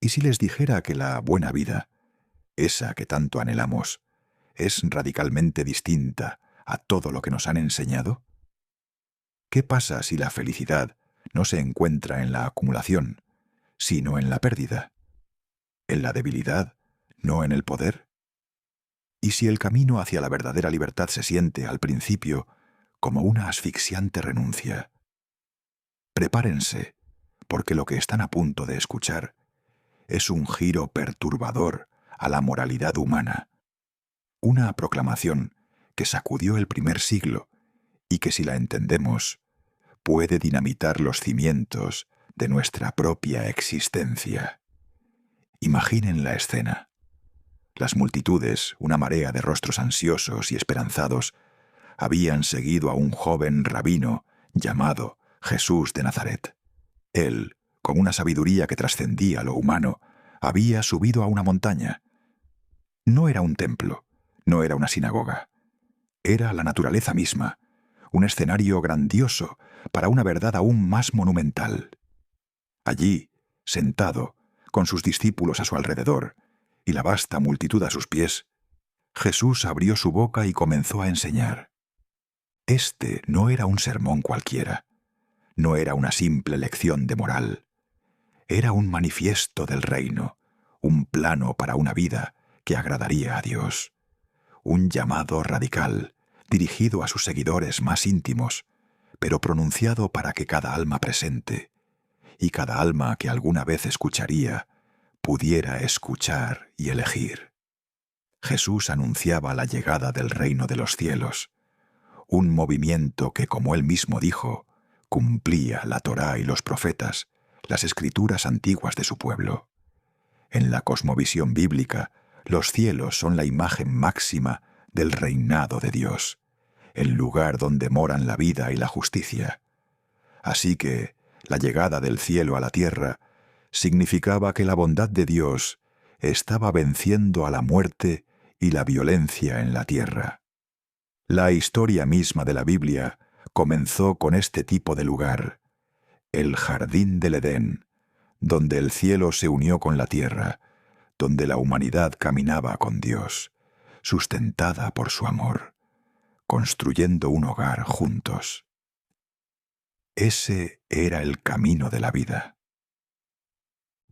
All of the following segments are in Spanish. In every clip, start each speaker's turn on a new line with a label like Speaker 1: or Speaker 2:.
Speaker 1: ¿Y si les dijera que la buena vida, esa que tanto anhelamos, es radicalmente distinta a todo lo que nos han enseñado? ¿Qué pasa si la felicidad no se encuentra en la acumulación, sino en la pérdida? ¿En la debilidad, no en el poder? ¿Y si el camino hacia la verdadera libertad se siente, al principio, como una asfixiante renuncia? Prepárense, porque lo que están a punto de escuchar es un giro perturbador a la moralidad humana, una proclamación que sacudió el primer siglo y que, si la entendemos, puede dinamitar los cimientos de nuestra propia existencia. Imaginen la escena. Las multitudes, una marea de rostros ansiosos y esperanzados, habían seguido a un joven rabino llamado Jesús de Nazaret. Él, con una sabiduría que trascendía lo humano, había subido a una montaña. No era un templo, no era una sinagoga. Era la naturaleza misma, un escenario grandioso para una verdad aún más monumental. Allí, sentado, con sus discípulos a su alrededor y la vasta multitud a sus pies, Jesús abrió su boca y comenzó a enseñar. Este no era un sermón cualquiera, no era una simple lección de moral. Era un manifiesto del reino, un plano para una vida que agradaría a Dios, un llamado radical dirigido a sus seguidores más íntimos, pero pronunciado para que cada alma presente y cada alma que alguna vez escucharía pudiera escuchar y elegir. Jesús anunciaba la llegada del reino de los cielos, un movimiento que, como él mismo dijo, cumplía la Torá y los profetas, las escrituras antiguas de su pueblo. En la cosmovisión bíblica, los cielos son la imagen máxima del reinado de Dios, el lugar donde moran la vida y la justicia. Así que la llegada del cielo a la tierra significaba que la bondad de Dios estaba venciendo a la muerte y la violencia en la tierra. La historia misma de la Biblia comenzó con este tipo de lugar, el jardín del Edén, donde el cielo se unió con la tierra, donde la humanidad caminaba con Dios, sustentada por su amor, construyendo un hogar juntos. Ese era el camino de la vida.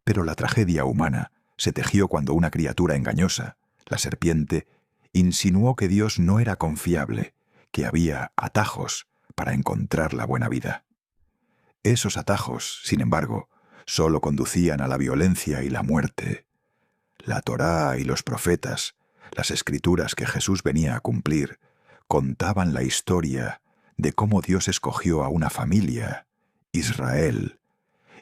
Speaker 1: Pero la tragedia humana se tejió cuando una criatura engañosa, la serpiente, insinuó que Dios no era confiable, que había atajos para encontrar la buena vida. Esos atajos, sin embargo, solo conducían a la violencia y la muerte. La Torá y los profetas, las escrituras que Jesús venía a cumplir, contaban la historia de cómo Dios escogió a una familia, Israel,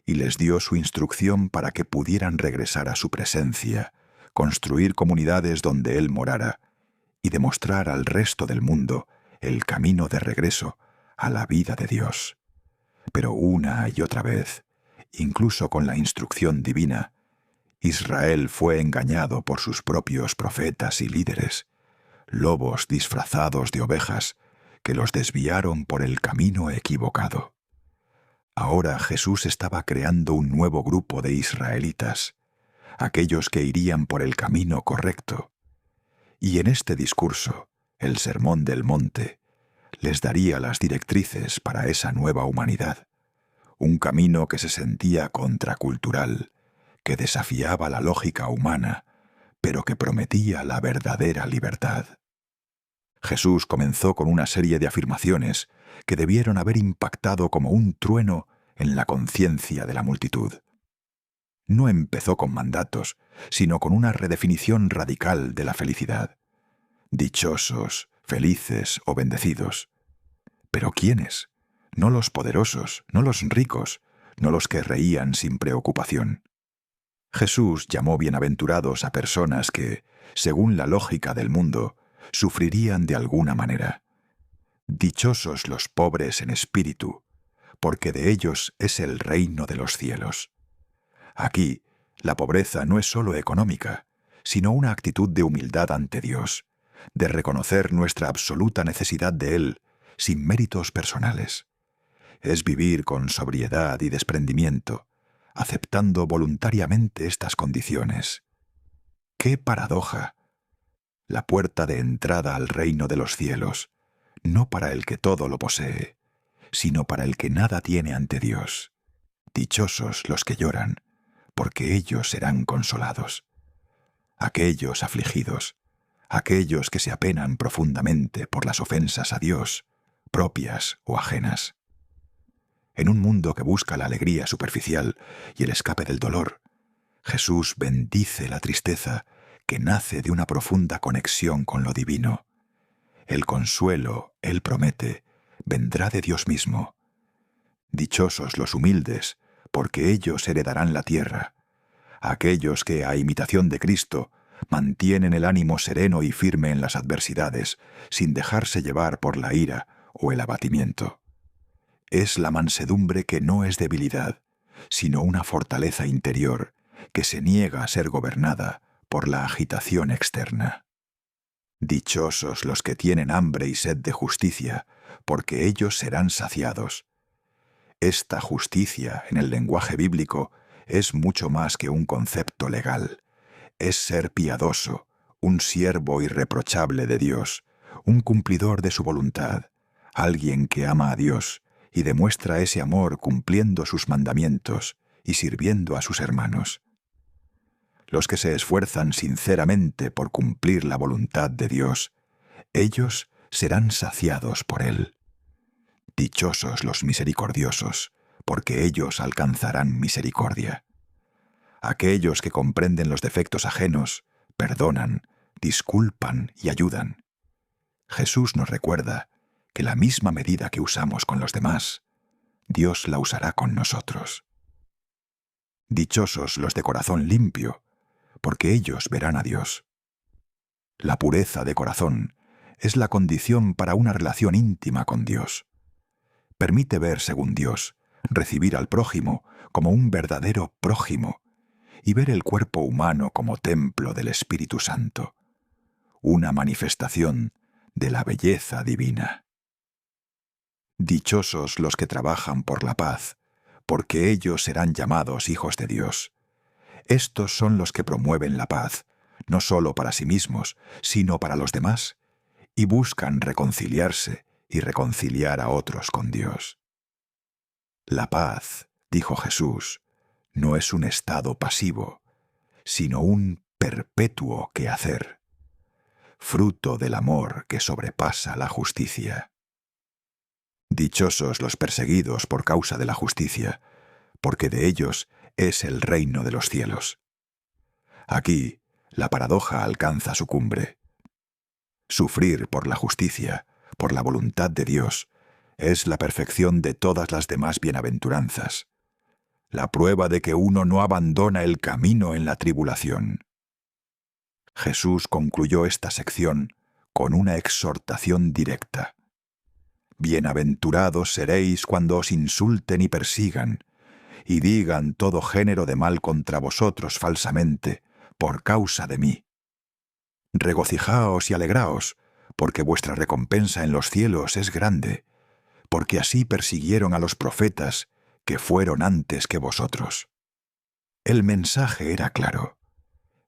Speaker 1: y les dio su instrucción para que pudieran regresar a su presencia, construir comunidades donde Él morara y demostrar al resto del mundo el camino de regreso a la vida de Dios. Pero una y otra vez, incluso con la instrucción divina, Israel fue engañado por sus propios profetas y líderes, lobos disfrazados de ovejas que los desviaron por el camino equivocado. Ahora Jesús estaba creando un nuevo grupo de israelitas, aquellos que irían por el camino correcto. Y en este discurso, el Sermón del Monte, les daría las directrices para esa nueva humanidad, un camino que se sentía contracultural, que desafiaba la lógica humana, pero que prometía la verdadera libertad. Jesús comenzó con una serie de afirmaciones que debieron haber impactado como un trueno en la conciencia de la multitud. No empezó con mandatos, sino con una redefinición radical de la felicidad. Dichosos, felices o bendecidos. ¿Pero quiénes? No los poderosos, no los ricos, no los que reían sin preocupación. Jesús llamó bienaventurados a personas que, según la lógica del mundo, sufrirían de alguna manera. Dichosos los pobres en espíritu, porque de ellos es el reino de los cielos. Aquí, la pobreza no es sólo económica, sino una actitud de humildad ante Dios, de reconocer nuestra absoluta necesidad de Él, sin méritos personales. Es vivir con sobriedad y desprendimiento, aceptando voluntariamente estas condiciones. ¡Qué paradoja! La puerta de entrada al reino de los cielos, no para el que todo lo posee, sino para el que nada tiene ante Dios. Dichosos los que lloran, porque ellos serán consolados. Aquellos afligidos, aquellos que se apenan profundamente por las ofensas a Dios, propias o ajenas. En un mundo que busca la alegría superficial y el escape del dolor, Jesús bendice la tristeza que nace de una profunda conexión con lo divino. El consuelo, Él promete, vendrá de Dios mismo. Dichosos los humildes, porque ellos heredarán la tierra. Aquellos que, a imitación de Cristo, mantienen el ánimo sereno y firme en las adversidades, sin dejarse llevar por la ira o el abatimiento. Es la mansedumbre que no es debilidad, sino una fortaleza interior que se niega a ser gobernada por la agitación externa. Dichosos los que tienen hambre y sed de justicia, porque ellos serán saciados. Esta justicia, en el lenguaje bíblico, es mucho más que un concepto legal. Es ser piadoso, un siervo irreprochable de Dios, un cumplidor de su voluntad, alguien que ama a Dios y demuestra ese amor cumpliendo sus mandamientos y sirviendo a sus hermanos. Los que se esfuerzan sinceramente por cumplir la voluntad de Dios, ellos serán saciados por Él. Dichosos los misericordiosos, porque ellos alcanzarán misericordia. Aquellos que comprenden los defectos ajenos, perdonan, disculpan y ayudan. Jesús nos recuerda que la misma medida que usamos con los demás, Dios la usará con nosotros. Dichosos los de corazón limpio, porque ellos verán a Dios. La pureza de corazón es la condición para una relación íntima con Dios. Permite ver según Dios, recibir al prójimo como un verdadero prójimo y ver el cuerpo humano como templo del Espíritu Santo, una manifestación de la belleza divina. Dichosos los que trabajan por la paz, porque ellos serán llamados hijos de Dios. Estos son los que promueven la paz, no solo para sí mismos, sino para los demás, y buscan reconciliarse y reconciliar a otros con Dios. La paz, dijo Jesús, no es un estado pasivo, sino un perpetuo quehacer, fruto del amor que sobrepasa la justicia. Dichosos los perseguidos por causa de la justicia, porque de ellos es el reino de los cielos. Aquí, la paradoja alcanza su cumbre. Sufrir por la justicia, por la voluntad de Dios, es la perfección de todas las demás bienaventuranzas, la prueba de que uno no abandona el camino en la tribulación. Jesús concluyó esta sección con una exhortación directa. Bienaventurados seréis cuando os insulten y persigan, y digan todo género de mal contra vosotros falsamente, por causa de mí. Regocijaos y alegraos, porque vuestra recompensa en los cielos es grande, porque así persiguieron a los profetas que fueron antes que vosotros. El mensaje era claro.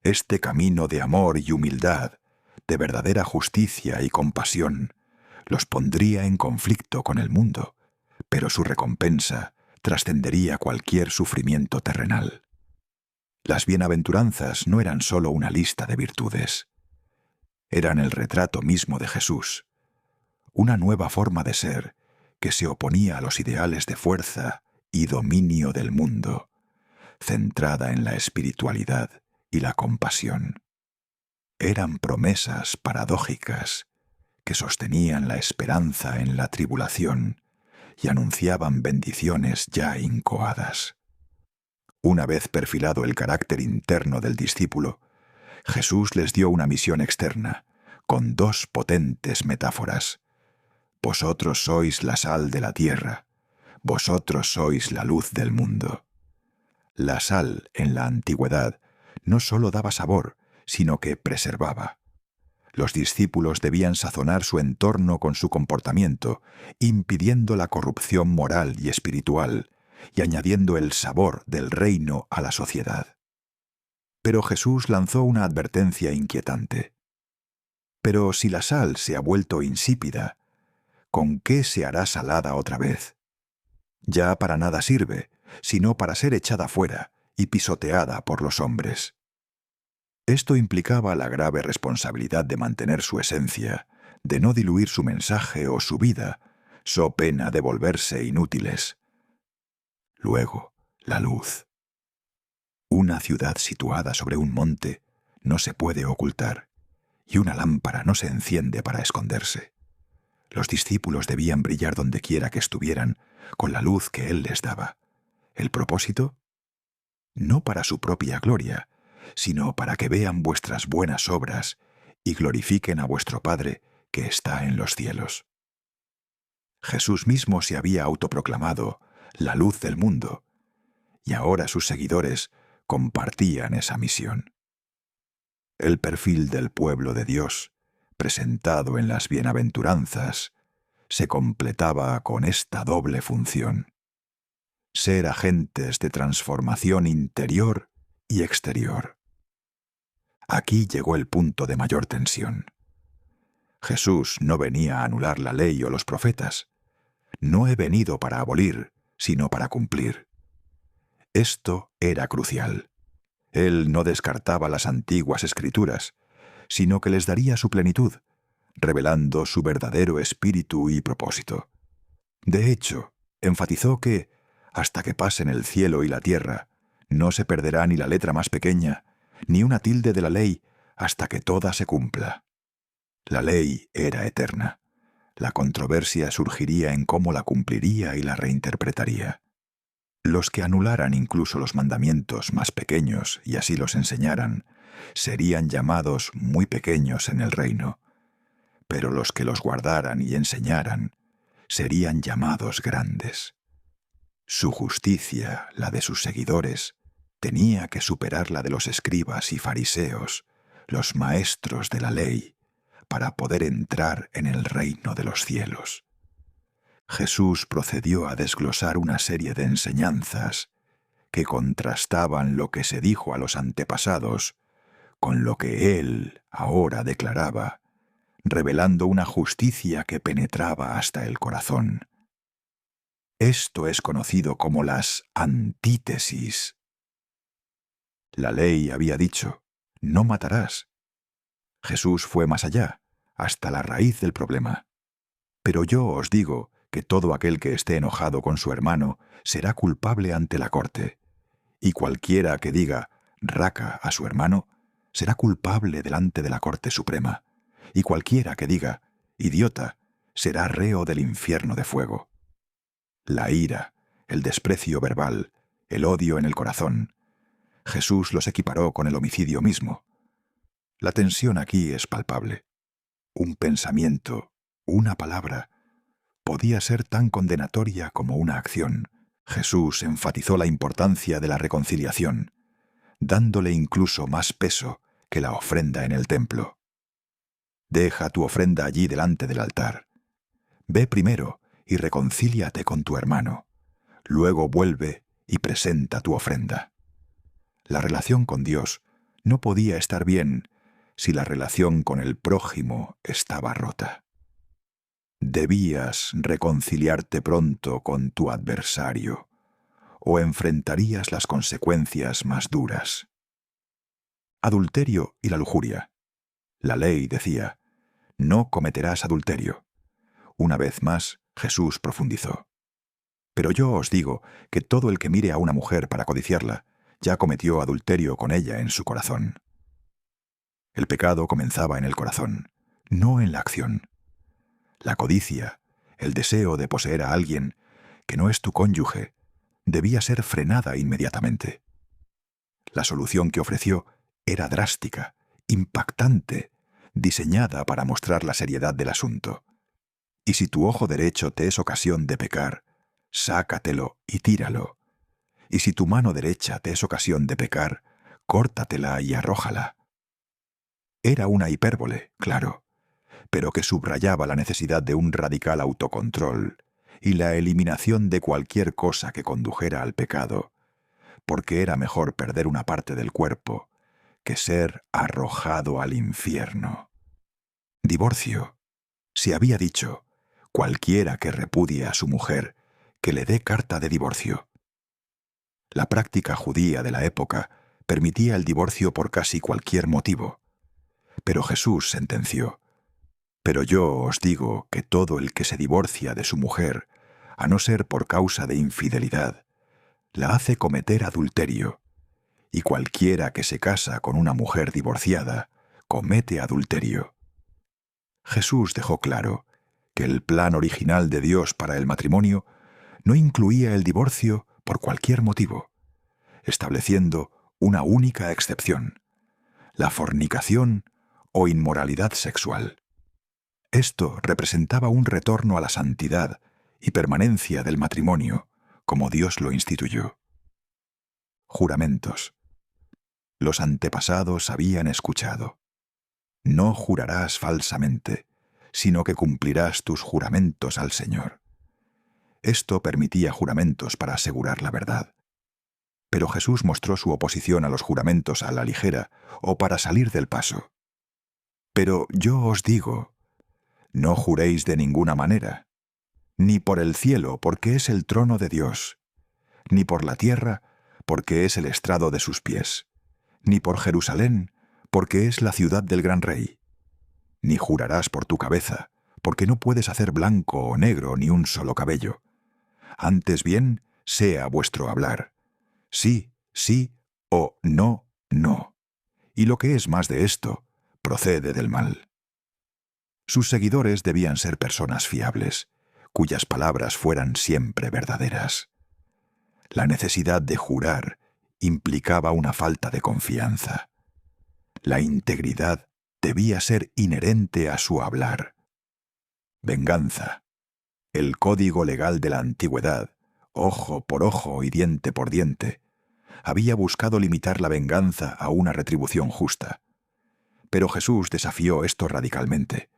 Speaker 1: Este camino de amor y humildad, de verdadera justicia y compasión, los pondría en conflicto con el mundo, pero su recompensa trascendería cualquier sufrimiento terrenal. Las bienaventuranzas no eran sólo una lista de virtudes. Eran el retrato mismo de Jesús, una nueva forma de ser que se oponía a los ideales de fuerza y dominio del mundo, centrada en la espiritualidad y la compasión. Eran promesas paradójicas que sostenían la esperanza en la tribulación y anunciaban bendiciones ya incoadas. Una vez perfilado el carácter interno del discípulo, Jesús les dio una misión externa, con dos potentes metáforas. Vosotros sois la sal de la tierra, vosotros sois la luz del mundo. La sal, en la antigüedad, no sólo daba sabor, sino que preservaba. Los discípulos debían sazonar su entorno con su comportamiento, impidiendo la corrupción moral y espiritual, y añadiendo el sabor del reino a la sociedad. Pero Jesús lanzó una advertencia inquietante. Pero si la sal se ha vuelto insípida, ¿con qué se hará salada otra vez? Ya para nada sirve, sino para ser echada fuera y pisoteada por los hombres. Esto implicaba la grave responsabilidad de mantener su esencia, de no diluir su mensaje o su vida, so pena de volverse inútiles. Luego, la luz. Una ciudad situada sobre un monte no se puede ocultar, y una lámpara no se enciende para esconderse. Los discípulos debían brillar donde quiera que estuvieran, con la luz que Él les daba. ¿El propósito? No para su propia gloria, sino para que vean vuestras buenas obras y glorifiquen a vuestro Padre que está en los cielos. Jesús mismo se había autoproclamado la luz del mundo, y ahora sus seguidores compartían esa misión. El perfil del pueblo de Dios, presentado en las bienaventuranzas, se completaba con esta doble función: ser agentes de transformación interior y exterior. Aquí llegó el punto de mayor tensión. Jesús no venía a anular la ley o los profetas. No he venido para abolir, sino para cumplir. Esto era crucial. Él no descartaba las antiguas escrituras, sino que les daría su plenitud, revelando su verdadero espíritu y propósito. De hecho, enfatizó que, hasta que pasen el cielo y la tierra, no se perderá ni la letra más pequeña, ni una tilde de la ley, hasta que toda se cumpla. La ley era eterna. La controversia surgiría en cómo la cumpliría y la reinterpretaría. Los que anularan incluso los mandamientos más pequeños y así los enseñaran, serían llamados muy pequeños en el reino. Pero los que los guardaran y enseñaran, serían llamados grandes. Su justicia, la de sus seguidores, tenía que superar la de los escribas y fariseos, los maestros de la ley, para poder entrar en el reino de los cielos. Jesús procedió a desglosar una serie de enseñanzas que contrastaban lo que se dijo a los antepasados con lo que Él ahora declaraba, revelando una justicia que penetraba hasta el corazón. Esto es conocido como las antítesis. La ley había dicho: no matarás. Jesús fue más allá, hasta la raíz del problema. Pero yo os digo que todo aquel que esté enojado con su hermano será culpable ante la corte, y cualquiera que diga raca a su hermano será culpable delante de la Corte Suprema, y cualquiera que diga idiota será reo del infierno de fuego. La ira, el desprecio verbal, el odio en el corazón, Jesús los equiparó con el homicidio mismo. La tensión aquí es palpable. Un pensamiento, una palabra, podía ser tan condenatoria como una acción. Jesús enfatizó la importancia de la reconciliación, dándole incluso más peso que la ofrenda en el templo. Deja tu ofrenda allí delante del altar. Ve primero y reconcíliate con tu hermano. Luego vuelve y presenta tu ofrenda. La relación con Dios no podía estar bien si la relación con el prójimo estaba rota. Debías reconciliarte pronto con tu adversario, o enfrentarías las consecuencias más duras. Adulterio y la lujuria. La ley decía: no cometerás adulterio. Una vez más, Jesús profundizó: pero yo os digo que todo el que mire a una mujer para codiciarla, ya cometió adulterio con ella en su corazón. El pecado comenzaba en el corazón, no en la acción. La codicia, el deseo de poseer a alguien que no es tu cónyuge, debía ser frenada inmediatamente. La solución que ofreció era drástica, impactante, diseñada para mostrar la seriedad del asunto. Y si tu ojo derecho te es ocasión de pecar, sácatelo y tíralo. Y si tu mano derecha te es ocasión de pecar, córtatela y arrójala. Era una hipérbole, claro, pero que subrayaba la necesidad de un radical autocontrol y la eliminación de cualquier cosa que condujera al pecado, porque era mejor perder una parte del cuerpo que ser arrojado al infierno. Divorcio. Se había dicho, cualquiera que repudie a su mujer, que le dé carta de divorcio. La práctica judía de la época permitía el divorcio por casi cualquier motivo. Pero Jesús sentenció, «Pero yo os digo que todo el que se divorcia de su mujer, a no ser por causa de infidelidad, la hace cometer adulterio, y cualquiera que se casa con una mujer divorciada, comete adulterio». Jesús dejó claro que el plan original de Dios para el matrimonio no incluía el divorcio por cualquier motivo, estableciendo una única excepción: la fornicación o inmoralidad sexual. Esto representaba un retorno a la santidad y permanencia del matrimonio, como Dios lo instituyó. Juramentos. Los antepasados habían escuchado: «No jurarás falsamente, sino que cumplirás tus juramentos al Señor». Esto permitía juramentos para asegurar la verdad. Pero Jesús mostró su oposición a los juramentos a la ligera o para salir del paso. «Pero yo os digo, no juréis de ninguna manera, ni por el cielo, porque es el trono de Dios, ni por la tierra, porque es el estrado de sus pies, ni por Jerusalén, porque es la ciudad del gran rey. Ni jurarás por tu cabeza, porque no puedes hacer blanco o negro ni un solo cabello. Antes bien, sea vuestro hablar, sí, sí, o no, no. Y lo que es más de esto, procede del mal». Sus seguidores debían ser personas fiables, cuyas palabras fueran siempre verdaderas. La necesidad de jurar implicaba una falta de confianza. La integridad debía ser inherente a su hablar. Venganza. El código legal de la antigüedad, ojo por ojo y diente por diente, había buscado limitar la venganza a una retribución justa. Pero Jesús desafió esto radicalmente.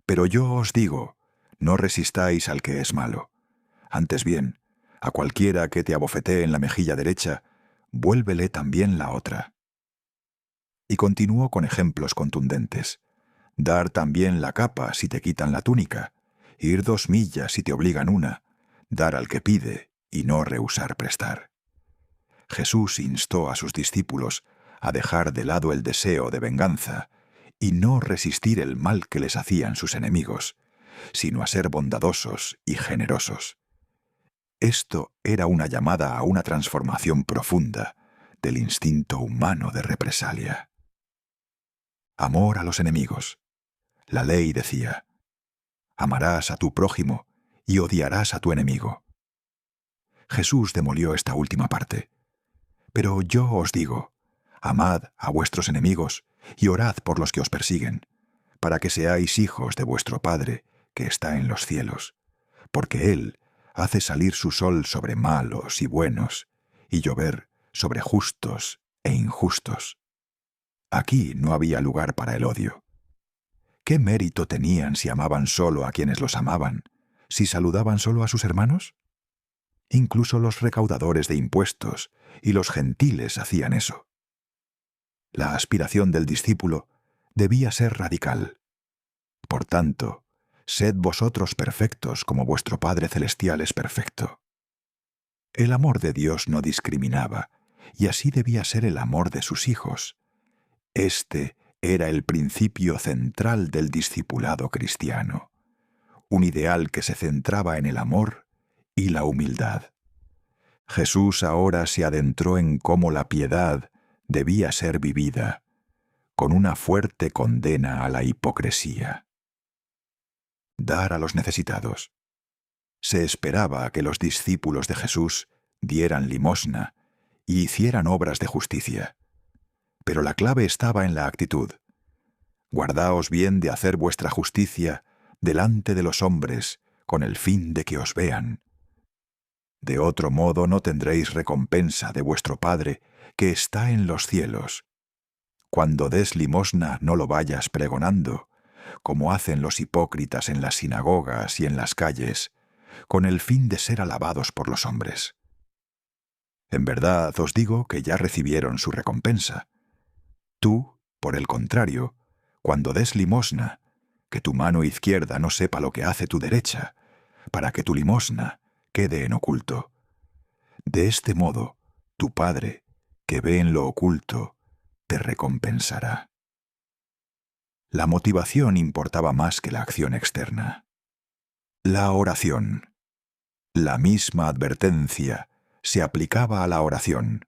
Speaker 1: «Pero yo os digo, no resistáis al que es malo. Antes bien, a cualquiera que te abofetee en la mejilla derecha, vuélvele también la otra». Y continuó con ejemplos contundentes: «Dar también la capa si te quitan la túnica, ir 2 millas si te obligan una, dar al que pide y no rehusar prestar». Jesús instó a sus discípulos a dejar de lado el deseo de venganza y no resistir el mal que les hacían sus enemigos, sino a ser bondadosos y generosos. Esto era una llamada a una transformación profunda del instinto humano de represalia. Amor a los enemigos. La ley decía: «Amarás a tu prójimo y odiarás a tu enemigo». Jesús demolió esta última parte. «Pero yo os digo, amad a vuestros enemigos y orad por los que os persiguen, para que seáis hijos de vuestro Padre que está en los cielos, porque Él hace salir su sol sobre malos y buenos, y llover sobre justos e injustos». Aquí no había lugar para el odio. ¿Qué mérito tenían si amaban solo a quienes los amaban, si saludaban solo a sus hermanos? Incluso los recaudadores de impuestos y los gentiles hacían eso. La aspiración del discípulo debía ser radical. «Por tanto, sed vosotros perfectos como vuestro Padre Celestial es perfecto». El amor de Dios no discriminaba, y así debía ser el amor de sus hijos. Este era el principio central del discipulado cristiano, un ideal que se centraba en el amor y la humildad. Jesús ahora se adentró en cómo la piedad debía ser vivida, con una fuerte condena a la hipocresía. Dar a los necesitados. Se esperaba que los discípulos de Jesús dieran limosna y hicieran obras de justicia. Pero la clave estaba en la actitud. «Guardaos bien de hacer vuestra justicia delante de los hombres, con el fin de que os vean. De otro modo no tendréis recompensa de vuestro Padre que está en los cielos. Cuando des limosna no lo vayas pregonando, como hacen los hipócritas en las sinagogas y en las calles, con el fin de ser alabados por los hombres. En verdad os digo que ya recibieron su recompensa. Tú, por el contrario, cuando des limosna, que tu mano izquierda no sepa lo que hace tu derecha, para que tu limosna quede en oculto. De este modo, tu Padre, que ve en lo oculto, te recompensará. La motivación importaba más que la acción externa. La oración. La misma advertencia se aplicaba a la oración.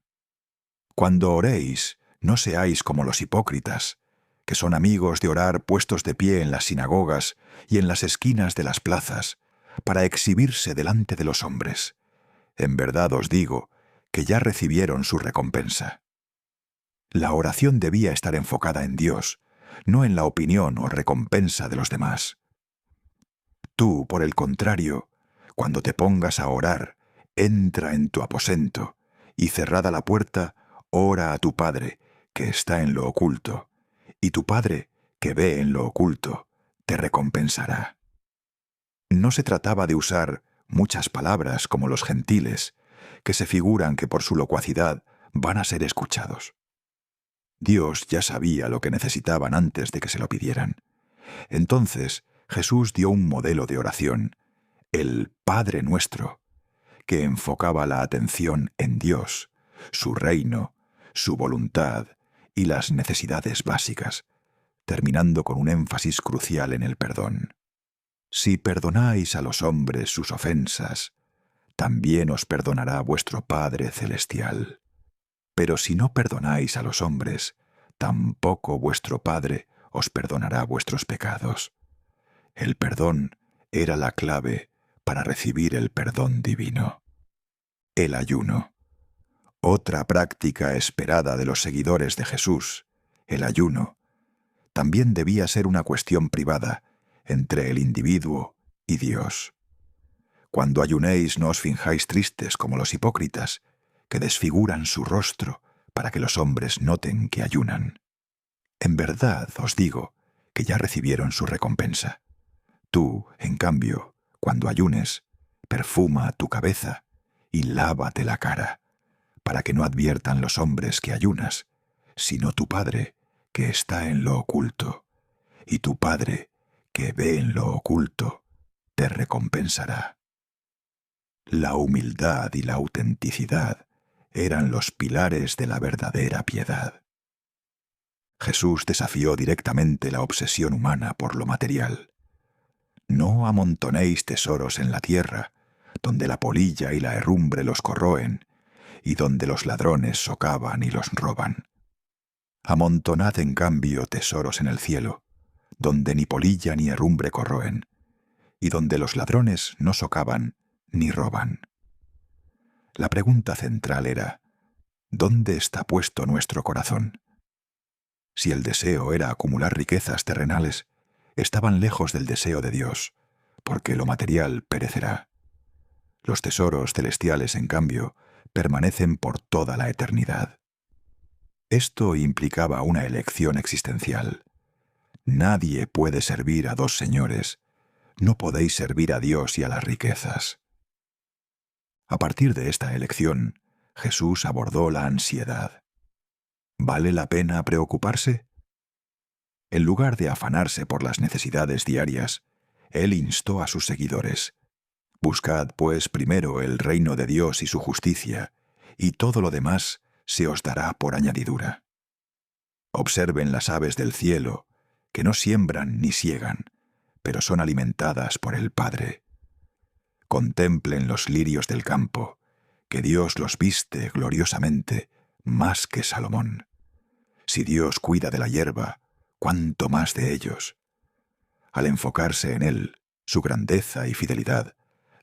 Speaker 1: Cuando oréis, no seáis como los hipócritas, que son amigos de orar puestos de pie en las sinagogas y en las esquinas de las plazas, para exhibirse delante de los hombres. En verdad os digo que ya recibieron su recompensa. La oración debía estar enfocada en Dios, no en la opinión o recompensa de los demás. Tú, por el contrario, cuando te pongas a orar, entra en tu aposento y cerrada la puerta, ora a tu Padre, que está en lo oculto, y tu Padre, que ve en lo oculto, te recompensará. No se trataba de usar muchas palabras como los gentiles, que se figuran que por su locuacidad van a ser escuchados. Dios ya sabía lo que necesitaban antes de que se lo pidieran. Entonces Jesús dio un modelo de oración, el Padre Nuestro, que enfocaba la atención en Dios, su reino, su voluntad y las necesidades básicas, terminando con un énfasis crucial en el perdón. Si perdonáis a los hombres sus ofensas, también os perdonará vuestro Padre Celestial. Pero si no perdonáis a los hombres, tampoco vuestro Padre os perdonará vuestros pecados. El perdón era la clave para recibir el perdón divino. El ayuno. Otra práctica esperada de los seguidores de Jesús, el ayuno, también debía ser una cuestión privada entre el individuo y Dios. Cuando ayunéis no os finjáis tristes como los hipócritas, que desfiguran su rostro para que los hombres noten que ayunan. En verdad os digo que ya recibieron su recompensa. Tú, en cambio, cuando ayunes, perfuma tu cabeza y lávate la cara, para que no adviertan los hombres que ayunas, sino tu Padre, que está en lo oculto, y tu Padre, que ve en lo oculto, te recompensará. La humildad y la autenticidad eran los pilares de la verdadera piedad. Jesús desafió directamente la obsesión humana por lo material. No amontonéis tesoros en la tierra, donde la polilla y la herrumbre los corroen, y donde los ladrones socavan y los roban. Amontonad en cambio tesoros en el cielo, donde ni polilla ni herrumbre corroen, y donde los ladrones no socavan ni roban. La pregunta central era, ¿dónde está puesto nuestro corazón? Si el deseo era acumular riquezas terrenales, estaban lejos del deseo de Dios, porque lo material perecerá. Los tesoros celestiales, en cambio, permanecen por toda la eternidad. Esto implicaba una elección existencial. Nadie puede servir a dos señores. No podéis servir a Dios y a las riquezas. A partir de esta elección, Jesús abordó la ansiedad. ¿Vale la pena preocuparse? En lugar de afanarse por las necesidades diarias, Él instó a sus seguidores: buscad, pues, primero el reino de Dios y su justicia, y todo lo demás se os dará por añadidura. Observen las aves del cielo, que no siembran ni siegan, pero son alimentadas por el Padre. Contemplen los lirios del campo, que Dios los viste gloriosamente, más que Salomón. Si Dios cuida de la hierba, ¿cuánto más de ellos? Al enfocarse en Él, su grandeza y fidelidad,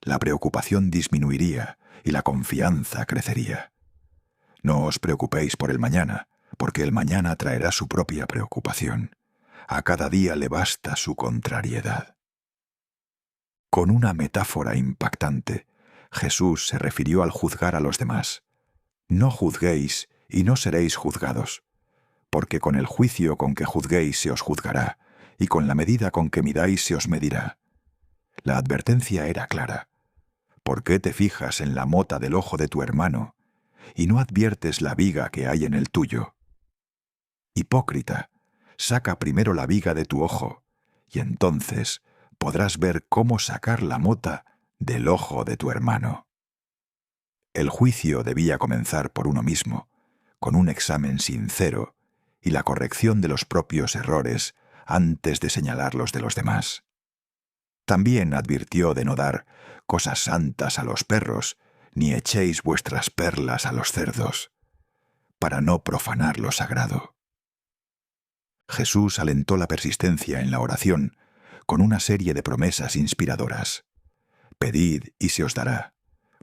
Speaker 1: la preocupación disminuiría y la confianza crecería. No os preocupéis por el mañana, porque el mañana traerá su propia preocupación. A cada día le basta su contrariedad. Con una metáfora impactante, Jesús se refirió al juzgar a los demás. No juzguéis y no seréis juzgados, porque con el juicio con que juzguéis se os juzgará, y con la medida con que midáis se os medirá. La advertencia era clara. ¿Por qué te fijas en la mota del ojo de tu hermano y no adviertes la viga que hay en el tuyo? Hipócrita, saca primero la viga de tu ojo, y entonces podrás ver cómo sacar la mota del ojo de tu hermano. El juicio debía comenzar por uno mismo, con un examen sincero y la corrección de los propios errores antes de señalar los de los demás. También advirtió de no dar cosas santas a los perros, ni echéis vuestras perlas a los cerdos, para no profanar lo sagrado. Jesús alentó la persistencia en la oración con una serie de promesas inspiradoras. Pedid y se os dará,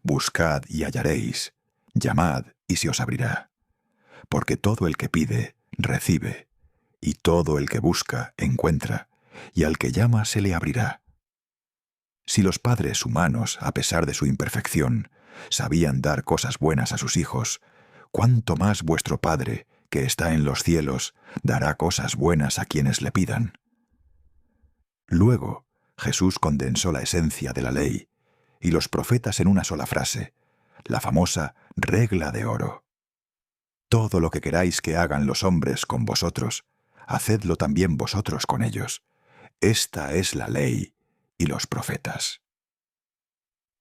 Speaker 1: buscad y hallaréis, llamad y se os abrirá. Porque todo el que pide, recibe, y todo el que busca, encuentra, y al que llama se le abrirá. Si los padres humanos, a pesar de su imperfección, sabían dar cosas buenas a sus hijos, ¿cuánto más vuestro Padre, que está en los cielos, dará cosas buenas a quienes le pidan? Luego, Jesús condensó la esencia de la ley y los profetas en una sola frase, la famosa regla de oro. Todo lo que queráis que hagan los hombres con vosotros, hacedlo también vosotros con ellos. Esta es la ley y los profetas.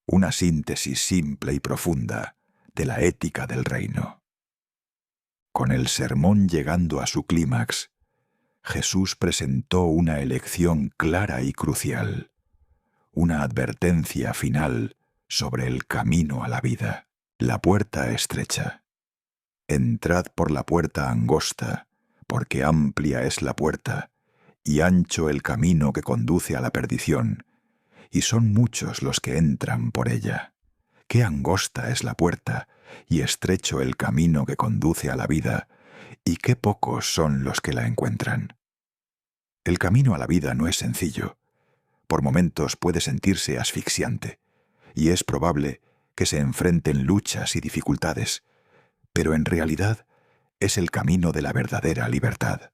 Speaker 1: Una síntesis simple y profunda de la ética del reino. Con el sermón llegando a su clímax, Jesús presentó una elección clara y crucial, una advertencia final sobre el camino a la vida. La puerta estrecha. Entrad por la puerta angosta, porque amplia es la puerta, y ancho el camino que conduce a la perdición, y son muchos los que entran por ella. Qué angosta es la puerta, y estrecho el camino que conduce a la vida, y qué pocos son los que la encuentran. El camino a la vida no es sencillo. Por momentos puede sentirse asfixiante, y es probable que se enfrenten luchas y dificultades, pero en realidad es el camino de la verdadera libertad.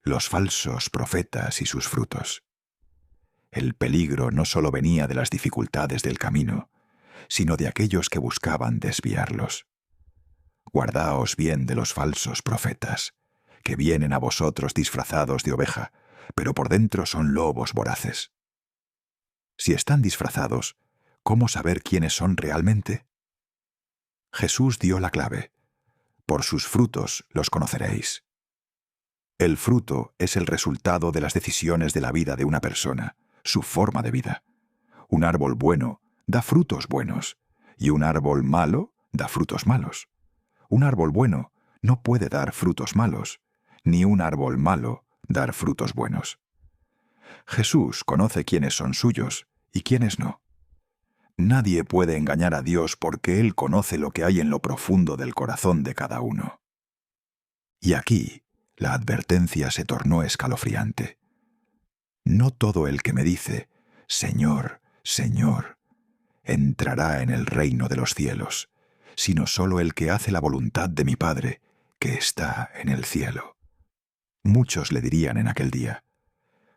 Speaker 1: Los falsos profetas y sus frutos. El peligro no solo venía de las dificultades del camino, sino de aquellos que buscaban desviarlos. Guardaos bien de los falsos profetas, que vienen a vosotros disfrazados de oveja, pero por dentro son lobos voraces. Si están disfrazados, ¿cómo saber quiénes son realmente? Jesús dio la clave. Por sus frutos los conoceréis. El fruto es el resultado de las decisiones de la vida de una persona, su forma de vida. Un árbol bueno da frutos buenos, y un árbol malo da frutos malos. Un árbol bueno no puede dar frutos malos, ni un árbol malo dar frutos buenos. Jesús conoce quiénes son suyos y quiénes no. Nadie puede engañar a Dios porque Él conoce lo que hay en lo profundo del corazón de cada uno. Y aquí la advertencia se tornó escalofriante. No todo el que me dice, Señor, Señor, entrará en el reino de los cielos, sino solo el que hace la voluntad de mi Padre, que está en el cielo. Muchos le dirían en aquel día,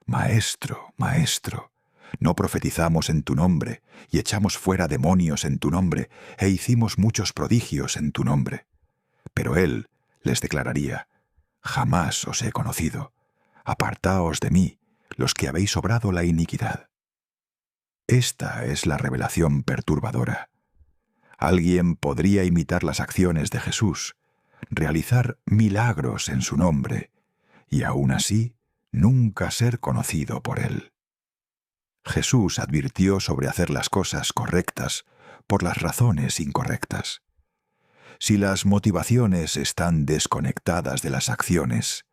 Speaker 1: Maestro, Maestro, no profetizamos en tu nombre, y echamos fuera demonios en tu nombre, e hicimos muchos prodigios en tu nombre. Pero él les declararía, Jamás os he conocido, apartaos de mí, los que habéis obrado la iniquidad. Esta es la revelación perturbadora. Alguien podría imitar las acciones de Jesús, realizar milagros en su nombre, y aún así nunca ser conocido por él. Jesús advirtió sobre hacer las cosas correctas por las razones incorrectas. Si las motivaciones están desconectadas de las acciones,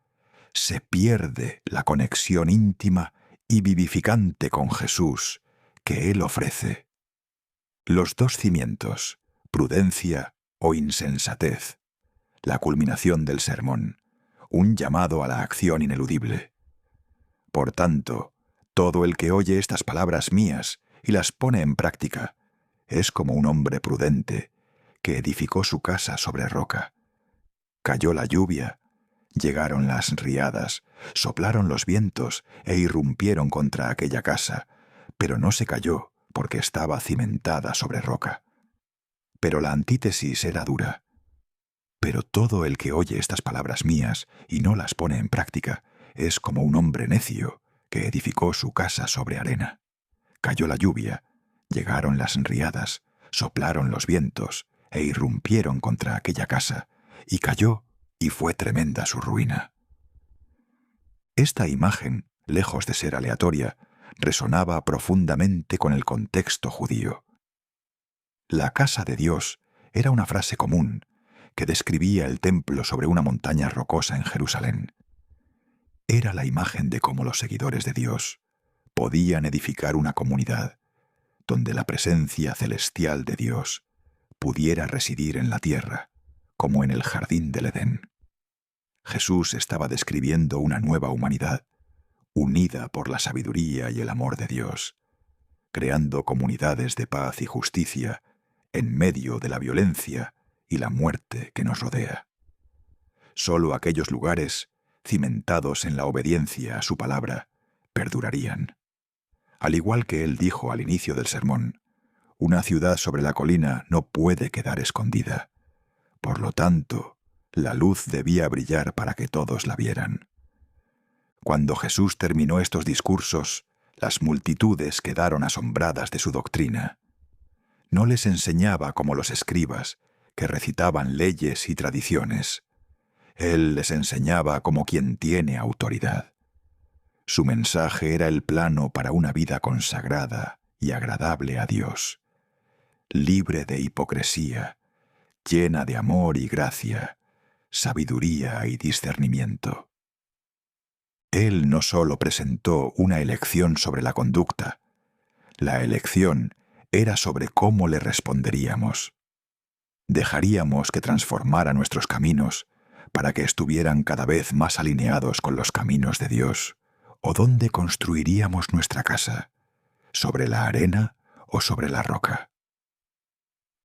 Speaker 1: se pierde la conexión íntima y vivificante con Jesús que Él ofrece. Los dos cimientos, prudencia o insensatez, la culminación del sermón, un llamado a la acción ineludible. Por tanto, todo el que oye estas palabras mías y las pone en práctica es como un hombre prudente que edificó su casa sobre roca. Cayó la lluvia, llegaron las riadas, soplaron los vientos e irrumpieron contra aquella casa, pero no se cayó porque estaba cimentada sobre roca. Pero la antítesis era dura. Pero todo el que oye estas palabras mías y no las pone en práctica es como un hombre necio que edificó su casa sobre arena. Cayó la lluvia, llegaron las riadas, soplaron los vientos e irrumpieron contra aquella casa, y cayó, y fue tremenda su ruina. Esta imagen, lejos de ser aleatoria, resonaba profundamente con el contexto judío. La casa de Dios era una frase común que describía el templo sobre una montaña rocosa en Jerusalén. Era la imagen de cómo los seguidores de Dios podían edificar una comunidad donde la presencia celestial de Dios pudiera residir en la tierra, como en el jardín del Edén. Jesús estaba describiendo una nueva humanidad, unida por la sabiduría y el amor de Dios, creando comunidades de paz y justicia en medio de la violencia y la muerte que nos rodea. Solo aquellos lugares, cimentados en la obediencia a su palabra, perdurarían. Al igual que él dijo al inicio del sermón, una ciudad sobre la colina no puede quedar escondida. Por lo tanto, la luz debía brillar para que todos la vieran. Cuando Jesús terminó estos discursos, las multitudes quedaron asombradas de su doctrina. No les enseñaba como los escribas, que recitaban leyes y tradiciones. Él les enseñaba como quien tiene autoridad. Su mensaje era el plano para una vida consagrada y agradable a Dios, libre de hipocresía, llena de amor y gracia, sabiduría y discernimiento. Él no solo presentó una elección sobre la conducta, la elección era sobre cómo le responderíamos. ¿Dejaríamos que transformara nuestros caminos para que estuvieran cada vez más alineados con los caminos de Dios? ¿O dónde construiríamos nuestra casa? ¿Sobre la arena o sobre la roca?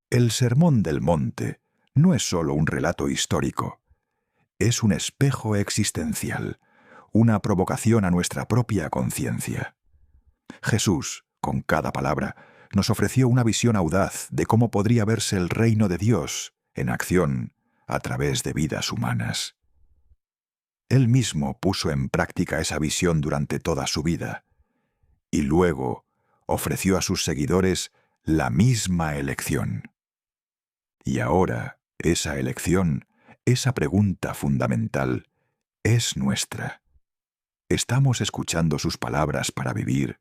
Speaker 1: El Sermón del Monte no es solo un relato histórico, es un espejo existencial, una provocación a nuestra propia conciencia. Jesús, con cada palabra, nos ofreció una visión audaz de cómo podría verse el reino de Dios en acción a través de vidas humanas. Él mismo puso en práctica esa visión durante toda su vida, y luego ofreció a sus seguidores la misma elección. Y ahora, esa elección, esa pregunta fundamental, es nuestra. ¿Estamos escuchando sus palabras para vivir,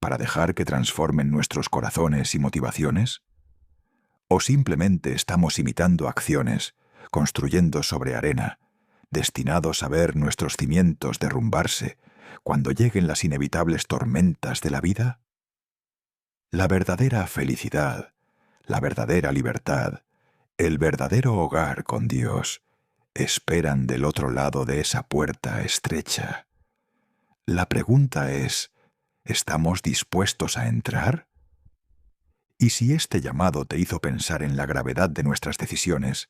Speaker 1: para dejar que transformen nuestros corazones y motivaciones? ¿O simplemente estamos imitando acciones, construyendo sobre arena, destinados a ver nuestros cimientos derrumbarse cuando lleguen las inevitables tormentas de la vida? La verdadera felicidad, la verdadera libertad, el verdadero hogar con Dios, esperan del otro lado de esa puerta estrecha. La pregunta es, ¿estamos dispuestos a entrar? Y si este llamado te hizo pensar en la gravedad de nuestras decisiones,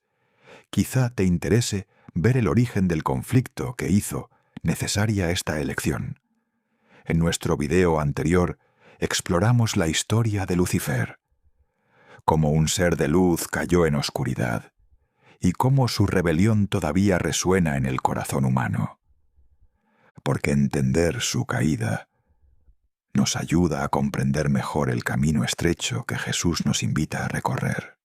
Speaker 1: quizá te interese ver el origen del conflicto que hizo necesaria esta elección. En nuestro video anterior exploramos la historia de Lucifer, cómo un ser de luz cayó en oscuridad y cómo su rebelión todavía resuena en el corazón humano. Porque entender su caída nos ayuda a comprender mejor el camino estrecho que Jesús nos invita a recorrer.